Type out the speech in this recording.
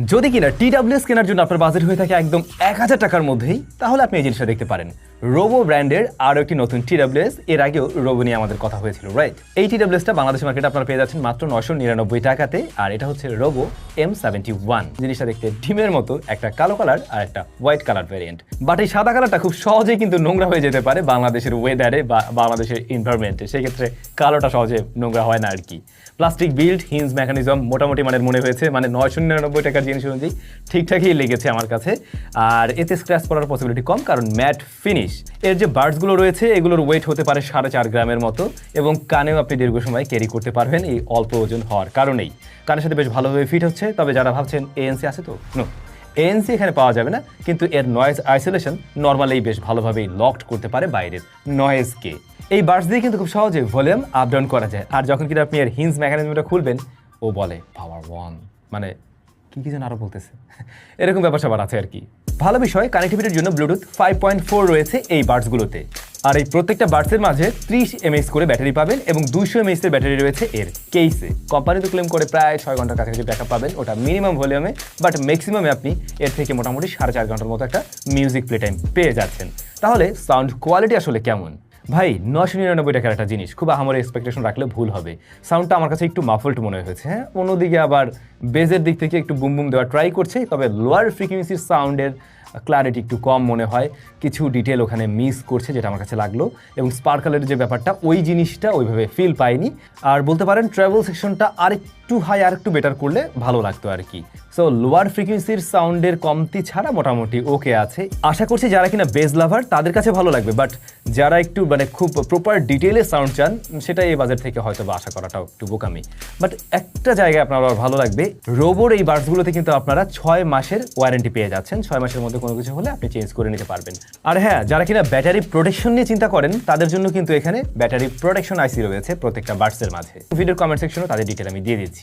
যদি কিনা TWS কেনার জন্য আপনার বাজেট হয়ে থাকে একদম 1000 টাকার মধ্যেই, তাহলে আপনি এই জিনিসটা দেখতে পারেন। রোবো ব্র্যান্ডের আরও একটি নতুন TWS, এর আগেও রোবো নিয়ে আমাদের কথা হয়েছিল, রাইট? এই TWSটা বাংলাদেশ মার্কেটে আপনারা পেয়ে যাচ্ছেন মাত্র 999 টাকাতে, আর এটা হচ্ছে রোবো M71। জিনিসটা দেখতে ডিমের মতো, একটা কালো কালার আর একটা হোয়াইট কালার ভ্যারিয়েন্ট। বাট এই সাদা কালারটা খুব সহজেই কিন্তু নোংরা হয়ে যেতে পারে বাংলাদেশের ওয়েদারে বা বাংলাদেশের এনভায়রনমেন্টে, সেক্ষেত্রে কালোটা সহজে নোংরা হয় না আর কি। প্লাস্টিক বিল্ড, হিঞ্জ মেকানিজম মোটামুটি মানের মনে হয়েছে, মানে 999 টাকার জিনিস অনুযায়ী ঠিকঠাকই লেগেছে আমার কাছে। আর এতে স্ক্র্যাচ পড়ার পসিবিলিটি কম, কারণ ম্যাট ফিনিশ। এর যে বার্ডসগুলো রয়েছে এগুলোর ওয়েট হতে পারে 4.5 গ্রামের মতো, এবং কানেও আপনি দীর্ঘ সময় ক্যারি করতে পারবেন এই অল্প ওজন হওয়ার কারণেই। কানের সাথে বেশ ভালোভাবে ফিট হচ্ছে। তবে যারা ভাবছেন ANC আছে তো, নো, ANC এখানে পাওয়া যাবে না, কিন্তু এর নয়েজ আইসোলেশন নর্মালি বেশ ভালোভাবেই লকড করতে পারে বাইরের নয়েজকে। এই বার্ডস দিয়ে কিন্তু খুব সহজে ভলিউম আপ ডাউন করা যায়। আর যখন কিনা আপনি এর হিঞ্জ মেকানিজমটা খুলবেন, ও বলে পাওয়ার 1, মানে কি যেন আরও বলতেছে, এরকম ব্যাপার স্যাপার আছে আর কি। ভালো বিষয়, কানেক্টিভিটির জন্য ব্লুটুথ 5.4 রয়েছে এই বার্ডসগুলোতে। আর এই প্রত্যেকটা বার্ডসের মাঝে 30 mAh করে ব্যাটারি পাবেন, এবং 200 mAh এর ব্যাটারি রয়েছে এর কেসে। কোম্পানি তো ক্লেম করে প্রায় 6 ঘন্টার কাছাকাছি ব্যাকআপ পাবেন, ওটা মিনিমাম ভলিউমে, বাট ম্যাক্সিমামে আপনি এর থেকে মোটামুটি 4.5 ঘন্টার মতো একটা মিউজিক প্লে টাইম পেয়ে যাচ্ছেন। তাহলে সাউন্ড কোয়ালিটি আসলে কেমন? ভাই, 999 টাকার একটা জিনিস, খুব আহামরি এক্সপেকটেশন রাখলে ভুল হবে। সাউন্ডটা আমার কাছে একটু মাফল্ড মনে হয়েছে। হ্যাঁ, অন্যদিকে আবার বেজের দিক থেকে একটু বুম বুম দেওয়া ট্রাই করছে, তবে লোয়ার ফ্রিকোয়েন্সির সাউন্ডের ক্লারিটি একটু কম মনে হয়, কিছু ডিটেল ওখানে মিস করছে যেটা আমার কাছে লাগলো, এবং স্পার্কলের যে ব্যাপারটা ওই জিনিসটা ওইভাবে ফিল পাইনি। আর বলতে পারেন ট্রাভেল সেকশনটা আরেকটু হাই, আরেকটু বেটার করলে ভালো লাগতো আর কি। সো লোয়ার ফ্রিকোয়েন্সির সাউন্ডের কমতি ছাড়া মোটামুটি ওকে আছে। আশা করছি যারা কিনা বেস লাভার তাদের কাছে ভালো লাগবে, বাট যারা একটু মানে খুব প্রপার ডিটেলে সাউন্ড চান, সেটা এই বাজেট থেকে হয়তো বা আশা করাটাও একটু বোকামি। বাট একটা জায়গায় আপনার ভালো লাগবে, রোবোর এই বার্ডসগুলোতে কিন্তু আপনারা 6 মাসের ওয়ারেন্টি পেয়ে যাচ্ছেন। 6 মাসের মধ্যে কোনো কিছু হলে আপনি চেঞ্জ করে নিতে পারবেন। আর হ্যাঁ, যারা কিনা ব্যাটারি প্রোটেকশন নিয়ে চিন্তা করেন, তাদের জন্য কিন্তু এখানে ব্যাটারি প্রোটেকশন আইসি রয়েছে প্রত্যেকটা বার্ডসের মাঝে। ভিডিওর কমেন্ট সেকশনে তাদের ডিটেল আমি দিয়ে দিচ্ছি।